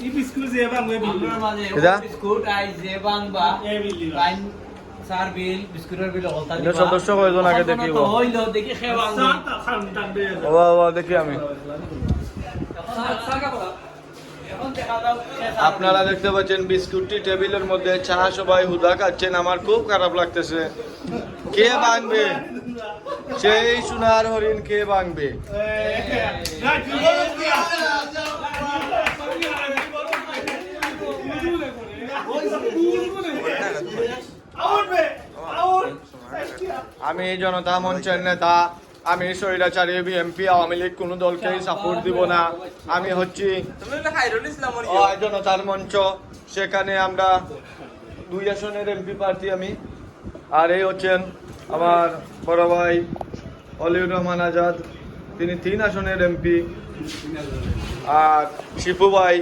ই biscuit যে বাংলা বিল আপনার মাঝে এটা? বিস্কুট আই যে বাংবা এ বিল লাইন সার বিল বিস্কুটের বিল হলতা এটা সদস্য কয়জন আগে দেখিব? হইলো দেখি খেবা সাত খান টাক দে ও দেখি আমি। এখন দেখা দাও আপনারা দেখতে পাচ্ছেন বিস্কুটটি টেবিলের মধ্যে, চা সবাই হুদা খাচ্ছেন। আমার খুব খারাপ লাগতেছে। কে ভাঙবে? সেই সোনার হরিণ কে ভাঙবে? না কি বলো দিয়া আমি জনতা মঞ্চের নেতা, আমি স্বৈরাচারী বিএনপি আওয়ামী লীগ কোনো দলকেই সাপোর্ট দিব না। আমি হচ্ছি জনতার মঞ্চ, সেখানে আমরা 2 আসনের এমপি প্রার্থী আমি। আর এই হচ্ছেন আমার বড় ভাই অলিউর রহমান আজাদ, তিনি 3 আসনের এমপি। আর শিপু ভাই